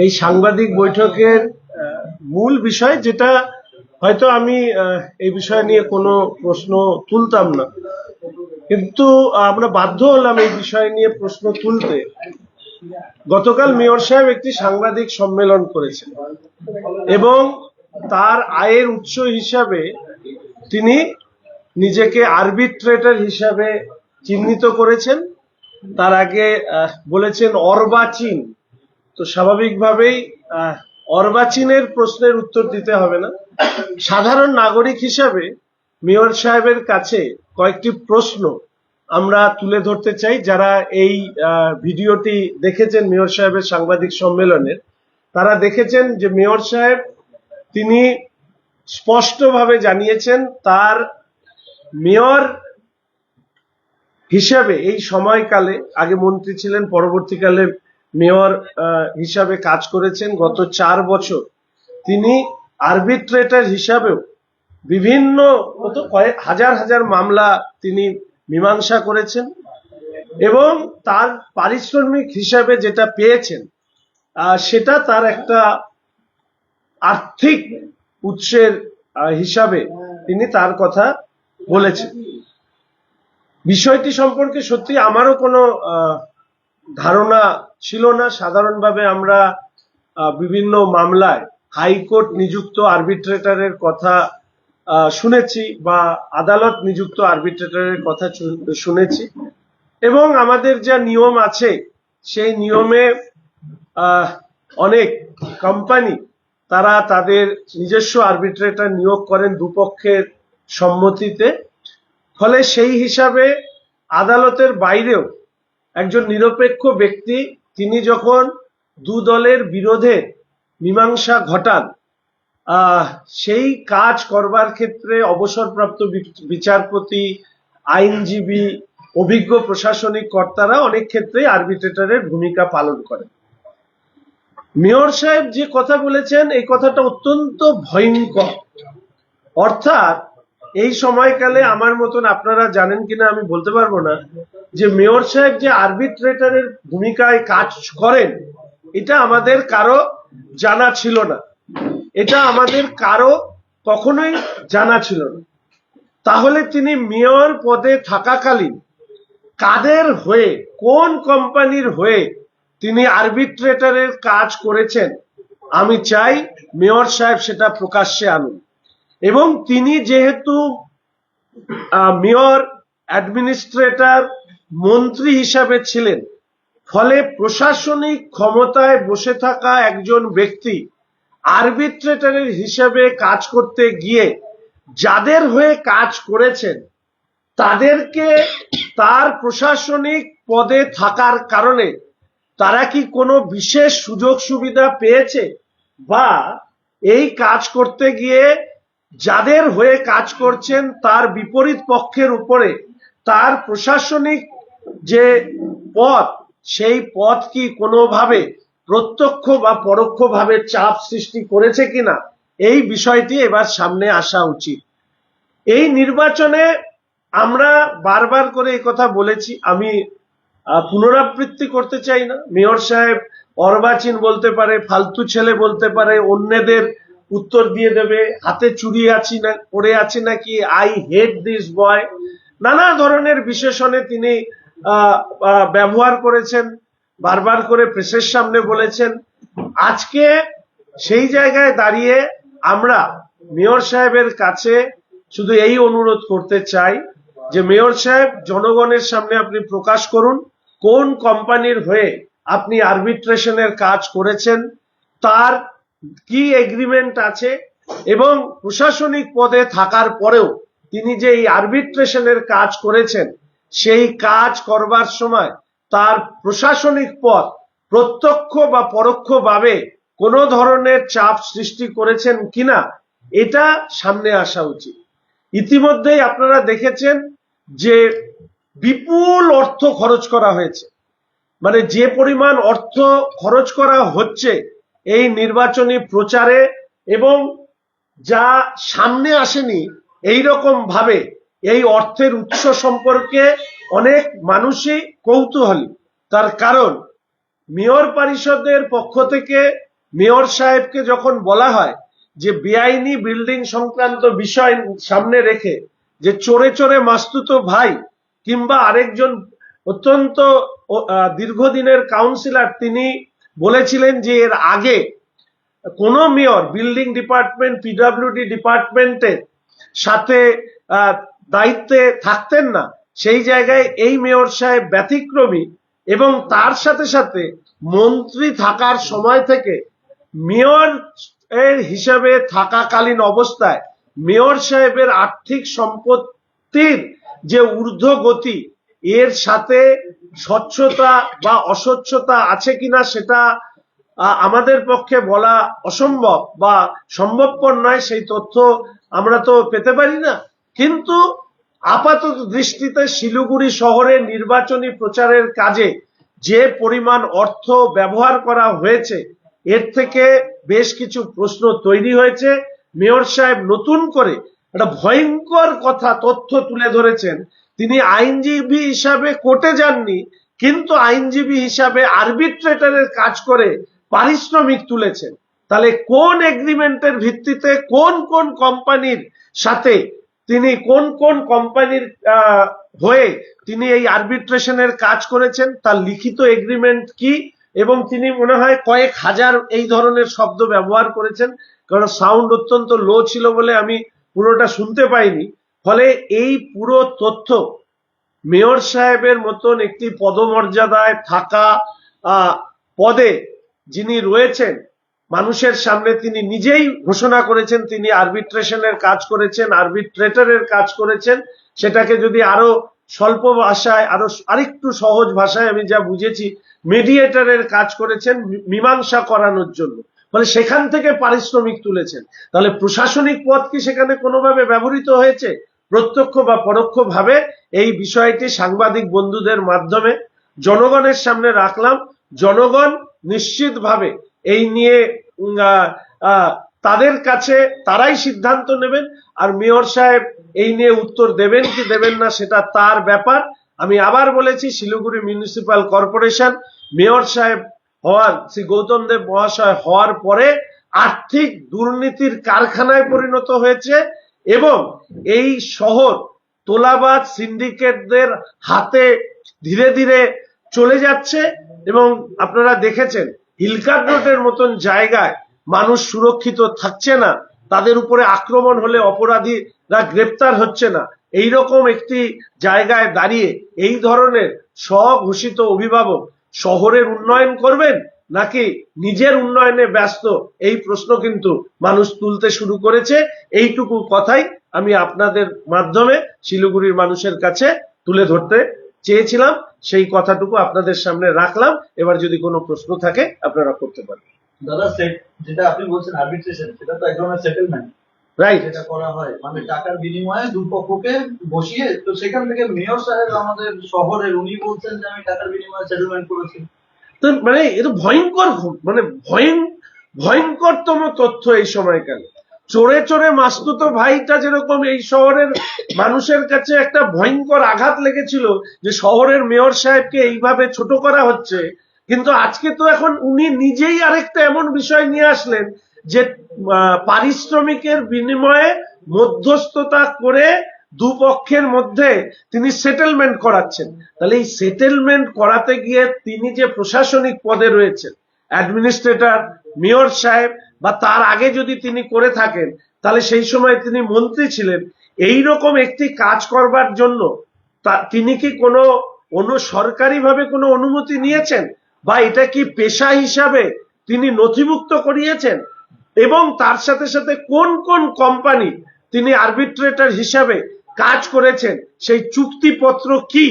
এই সাংবাদিক বৈঠকের মূল বিষয় যেটা হয়তো আমি এই বিষয় নিয়ে কোনো প্রশ্ন তুলতাম না, কিন্তু আমরা বাধ্য হলাম এই বিষয় নিয়ে প্রশ্ন তুলতে। গতকাল মেয়র সাহেব একটি সাংবাদিক সম্মেলন করেছেন এবং তার আয়ের উৎস হিসাবে তিনি নিজেকে আরবিট্রেটর হিসাবে চিহ্নিত করেছেন। তার আগে বলেছেন অর্বাচীন। তো স্বাভাবিকভাবেই অর্বাচীনের প্রশ্নের উত্তর দিতে হবে না। সাধারণ নাগরিক হিসাবে মেয়র সাহেবের কাছে কয়েকটি প্রশ্ন আমরা তুলে ধরতে চাই। যারা এই ভিডিওটি দেখেছেন মেয়র সাহেবের সাংবাদিক সম্মেলনের, তারা দেখেছেন যে মেয়র সাহেব তিনি স্পষ্টভাবে জানিয়েছেন তার মেয়র হিসাবে এই সময়কালে, আগে মন্ত্রী ছিলেন, পরবর্তীকালে মেয়র হিসাবে কাজ করেছেন গত 4 বছর, তিনি আরবিট্রেটর হিসাবেও বিভিন্ন কয়েক হাজার হাজার মামলা তিনি মীমাংসা করেছেন এবং তার পারিশ্রমিক হিসাবে যেটা পেয়েছেন সেটা তার একটা আর্থিক উৎসের হিসাবে তিনি তার কথা বলেছেন। বিষয়টি সম্পর্কে সত্যি আমারও কোনো ধারণা ছিল না। সাধারণভাবে আমরা বিভিন্ন মামলায় হাইকোর্ট নিযুক্ত আরবিট্রেটরের কথা শুনেছি বা আদালত নিযুক্ত আরবিট্রেটরের কথা শুনেছি, এবং আমাদের যা নিয়ম আছে সেই নিয়মে অনেক কোম্পানি তারা তাদের নিজস্ব আরবিট্রেটর নিয়োগ করেন দুপক্ষের সম্মতিতে। ফলে সেই হিসাবে আদালতের বাইরেও একজন নিরপেক্ষ ব্যক্তি তিনি যখন দু দলের বিরোধে মীমাংসা ঘটান, সেই কাজ করবার ক্ষেত্রে অবসরপ্রাপ্ত বিচারপতি, আইনজীবী, অভিজ্ঞ প্রশাসনিক কর্তারা অনেক ক্ষেত্রে আরবিট্রেটরের ভূমিকা পালন করেন। মেয়র সাহেব যে কথা বলেছেন এই কথাটা অত্যন্ত ভয়ঙ্কর। অর্থাৎ এই সময়কালে আমার মতন, আপনারা জানেন কিনা আমি বলতে পারবো না, যে মেয়র সাহেব যে আরবিট্রেটরের ভূমিকায় কাজ করেন এটা আমাদের কারো জানা ছিল না, এটা আমাদের কারো কখনোই জানা ছিল না। তাহলে তিনি মেয়র পদে থাকাকালীন কাদের হয়ে, কোন কোম্পানির হয়ে তিনি আরবিট্রেটরের কাজ করেছেন, আমি চাই মেয়র সাহেব সেটা প্রকাশ্যে আনুন। এবং তিনি যেহেতু মেয়র, অ্যাডমিনিস্ট্রেটর, মন্ত্রী হিসাবে ছিলেন, ফলে প্রশাসনিক ক্ষমতায় বসে থাকা একজন ব্যক্তি আরবিট্রেটরের হিসাবে কাজ করতে গিয়ে যাদের হয়ে কাজ করেছেন তাদেরকে তার প্রশাসনিক পদে থাকার কারণে তারা কি কোনো বিশেষ সুযোগ সুবিধা পেয়েছে, বা এই কাজ করতে গিয়ে যাদের হয়ে কাজ করছেন তার বিপরীত পক্ষের উপরে তার প্রশাসনিক যে পদ, সেই পদ কি কোনোভাবে প্রত্যক্ষ বা পরোক্ষভাবে চাপ সৃষ্টি করেছে কিনা, এই বিষয়টি এবার সামনে আসা উচিত। এই নির্বাচনে আমরা বারবার করে এই কথা বলেছি, আমি পুনরাবৃত্তি করতে চাই না। মেয়র সাহেব অর্বাচীন বলতে পারে, ফালতু ছেলে বলতে পারে, অন্যদের উত্তর দিয়ে দেবে হাতে চুরি আছি না, পড়ে আছি নাকি, আই হেট দিস বয়, নানা ধরনের বিশেষণে তিনি ব্যবহার করেছেন, বারবার করে প্রেসের সামনে বলেছেন। আজকে সেই জায়গায় দাঁড়িয়ে আমরা মেয়র সাহেবের কাছে শুধু এই অনুরোধ করতে চাই যে মেয়র সাহেব, জনগণের সামনে আপনি প্রকাশ করুন কোন কোম্পানির হয়ে আপনি আরবিট্রেশনের কাজ করেছেন, তার কি এগ্রিমেন্ট আছে, এবং প্রশাসনিক পদে থাকার পরেও তিনি যে এই আরবিট্রেশনের কাজ করেছেন সেই কাজ করবার সময় তার প্রশাসনিক পদ প্রত্যক্ষ বা পরোক্ষভাবে কোনো ধরনের চাপ সৃষ্টি করেছেন কিনা এটা সামনে আসা উচিত। ইতিমধ্যেই আপনারা দেখেছেন যে বিপুল অর্থ খরচ করা হয়েছে, মানে যে পরিমাণ অর্থ খরচ করা হচ্ছে এই নির্বাচনী প্রচারে, এবং যা সামনে আসেনি এই রকম ভাবে এই অর্থের উৎস সম্পর্কে অনেক মানুষই কৌতূহলী। তার কারণ মেয়র পরিষদের পক্ষ থেকে মেয়র সাহেবকে যখন বলা হয় যে বেআইনি বিল্ডিং সংক্রান্ত বিষয় সামনে রেখে যে চোরে চোরে মাস্তুতো ভাই কিংবা আরেকজন অত্যন্ত দীর্ঘদিনের কাউন্সিলর তিনি বলেছিলেন যে এর আগে কোন মেয়র বিল্ডিং ডিপার্টমেন্ট পিডব্লিউডি ডিপার্টমেন্টের সাথে দায়িত্বে থাকতেন না, সেই জায়গায় এই মেয়র সাহেব ব্যতিক্রমী এবং তার সাথে সাথে মন্ত্রী থাকার সময় থেকে মেয়র এর হিসাবে থাকাকালীন অবস্থায় মেয়র সাহেবের আর্থিক সম্পত্তির যে ঊর্ধ্বগতি এর সাথে স্বচ্ছতা বা অস্বচ্ছতা আছে কিনা সেটা আমাদের পক্ষে বলা অসম্ভব বা সম্ভবপর নয়, সেই তথ্য আমরা তো পেতে পারি না। কিন্তু আপাতত দৃষ্টিতে শিলিগুড়ি শহরে নির্বাচনী প্রচারের কাজে যে পরিমাণ অর্থ ব্যবহার করা হয়েছে এর থেকে বেশ কিছু প্রশ্ন তৈরি হয়েছে। মেয়র সাহেব নতুন করে একটা ভয়ঙ্কর কথা তথ্য তুলে ধরেছেন। তিনি আইনজীবী হিসাবে কোর্টে যাননি, কিন্তু আইনজীবী হিসাবে আরবিট্রেটরের কাজ করে পারিশ্রমিক তুলেছেন। তাহলে কোন এগ্রিমেন্টের ভিত্তিতে কোন কোন কোম্পানির সাথে তিনি কোন কোন কোম্পানির হয়ে তিনি এই আরবিট্রেশনের কাজ করেছেন, তার লিখিত এগ্রিমেন্ট কি, এবং তিনি মনে হয় কয়েক হাজার এই ধরনের শব্দ ব্যবহার করেছেন, কারণ সাউন্ড অত্যন্ত লো ছিল বলে আমি পুরোটা শুনতে পাইনি। ফলে এই পুরো তথ্য মেয়র সাহেবের মতন একটি পদমর্যাদায় থাকা পদে যিনি রয়েছেন, মানুষের সামনে তিনি নিজেই ঘোষণা করেছেন তিনি আরবিট্রেশনের কাজ করেছেন, আরবিট্রেটরের কাজ করেছেন। সেটাকে যদি আরো স্বল্প ভাষায় আরেকটু সহজ ভাষায় আমি যা বুঝেছি মিডিয়েটরের কাজ করেছেন মীমাংসা করানোর জন্য, ফলে সেখান থেকে পারিশ্রমিক তুলেছেন। তাহলে প্রশাসনিক পদ কি সেখানে কোনোভাবে ব্যবহৃত হয়েছে? প্রত্যক্ষ বা পরোক্ষ ভাবে এই বিষয়টি সাংবাদিক বন্ধুদের মাধ্যমে জনগণের সামনে রাখলাম। জনগণ নিশ্চিতভাবে এই নিয়ে তাদের কাছে তারাই সিদ্ধান্ত নেবেন, আর মেয়র সাহেব এই নিয়ে উত্তর দেবেন কি দেবেন না সেটা তার ব্যাপার। আমি আবার বলেছি, শিলিগুড়ি মিউনিসিপাল কর্পোরেশন মেয়র সাহেব হওয়ার, শ্রী গৌতম দেব মহাশয় হওয়ার পরে আর্থিক দুর্নীতির কারখানায় পরিণত হয়েছে এবং এই শহর তোলাবাজ সিন্ডিকেটদের হাতে ধীরে ধীরে চলে যাচ্ছে। এবং আপনারা দেখেছেন হিলকাট রোডের মতন জায়গায় মানুষ সুরক্ষিত থাকছে না, তাদের উপরে আক্রমণ হলে অপরাধীরা গ্রেপ্তার হচ্ছে না। এইরকম একটি জায়গায় দাঁড়িয়ে এই ধরনের স্বঘোষিত অভিভাবক শহরের উন্নয়ন করবেন নাকি নিজের উন্নয়নে ব্যস্ত, এই প্রশ্ন কিন্তু মানুষ তুলতে শুরু করেছে। এইটুকু কথাই আমি আপনাদের মাধ্যমে শিলিগুড়ির মানুষের কাছে তুলে ধরতে চেয়েছিলাম, সেই কথাটুকু আপনাদের সামনে রাখলাম। এবার যদি কোনো প্রশ্ন থাকে আপনারা করতে পারেন। দাদা, যেটা আপনি বলছেন আরবিট্রেশন, সেটা তো এক ধরনের সেটেলমেন্ট, রাইট? যেটা করা হয় মানে টাকার বিনিময়ে দুপক্ষকে বসিয়ে, তো সেখান থেকে মেয়র সাহেব আমাদের শহরের উনি বলছেন যে আমি টাকার বিনিময়ে সেটেলমেন্ট করেছি। তো মানে এটা ভয়ঙ্কর, মানে ভয়ঙ্করতম তথ্য এই সময়কালে। চোরে চোরে মাস্তুতো ভাইটা যেরকম এই শহরের মানুষের কাছে একটা ভয়ঙ্কর আঘাত লেগেছিল যে শহরের মেয়র সাহেবকে এইভাবে ছোট করা হচ্ছে, কিন্তু আজকে তো এখন উনি নিজেই আরেকটা এমন বিষয় নিয়ে আসলেন যে পারিশ্রমিকের বিনিময়ে মধ্যস্থতা করে দুপক্ষের মধ্যে তিনি সেটেলমেন্ট করাচ্ছেন। তাহলে এই সেটেলমেন্ট করাতে গিয়ে তিনি যে প্রশাসনিক পদে রয়েছেন, অ্যাডমিনিস্ট্রেটর, মেয়র সাহেব, বা তার আগে যদি তিনি করে থাকেন তাহলে সেই সময় তিনি মন্ত্রী ছিলেন, এই রকম একটি কাজ করবার জন্য তিনি কি কোনো সরকারিভাবে কোনো অনুমতি নিয়েছেন, বা এটা কি পেশা হিসাবে তিনি নথিভুক্ত করিয়েছেন, এবং তার সাথে সাথে কোন কোন কোম্পানি তিনি আরবিট্রেটর হিসাবে কাজ করেছেন সেই চুক্তিপত্র কি,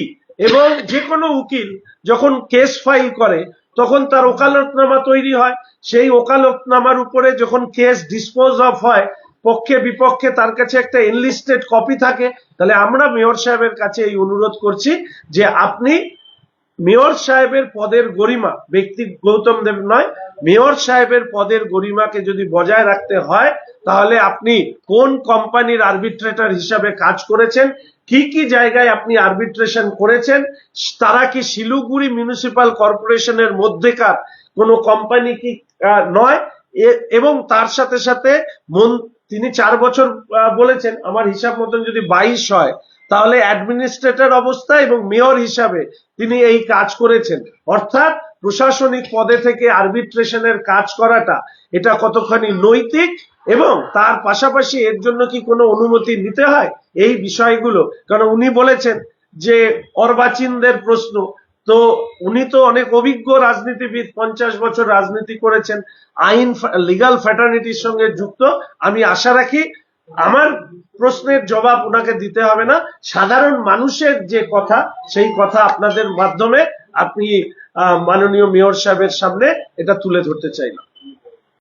এবং যে কোনো উকিল যখন কেস ফাইল করে তখন তার ওকালতনামা তৈরি হয়, সেই ওকালতনামার উপরে যখন কেস ডিসপোজ অফ হয় পক্ষে বিপক্ষে তার কাছে একটা এনলিস্টেড কপি থাকে। তাহলে আমরা মেয়র সাহেবের কাছে এই অনুরোধ করছি যে আপনি মেয়র সাহেবের পদের গরিমা, ব্যক্তি গৌতম দেব নয়, মেয়র সাহেবের পদের গরিমাকে যদি বজায় রাখতে হয়, তাহলে আপনি কোন কোম্পানির আরবিট্রেটর হিসাবে কাজ করেছেন, কি কি জায়গায় আপনি আরবিট্রেশন করেছেন, তারা কি শিলিগুড়ি মিউনিসিপাল কর্পোরেশনের মধ্যেকার কোনো কোম্পানি কি নয়, এবং তার সাথে সাথে তিনি 4 বছর বলেছেন, আমার হিসাব মতন যদি 22 হয়, তাহলে অ্যাডমিনিস্ট্রেটর অবস্থা এবং মেয়র হিসাবে তিনি এই কাজ করেছেন। অর্থাৎ প্রশাসনিক পদে থেকে আরবিট্রেশনের কাজ করাটা এটা কতখানি নৈতিক, এবং তার পাশাপাশি এর জন্য কি কোনো অনুমতি নিতে হয়, এই বিষয়গুলো। কারণ উনি বলেছেন যে অর্বাচীনদের প্রশ্ন, তো উনি তো অনেক অভিজ্ঞ রাজনীতিবিদ, 50 বছর রাজনীতি করেছেন, আইন লিগাল ফ্যাটার্নিটির সঙ্গে যুক্ত। আমি আশা রাখি আমার প্রশ্নের জবাব ওনাকে দিতে হবে না, সাধারণ মানুষের যে কথা সেই কথা আপনাদের মাধ্যমে আপনি মাননীয় মেয়র সাহেবের সামনে এটা তুলে ধরতে চাইলাম।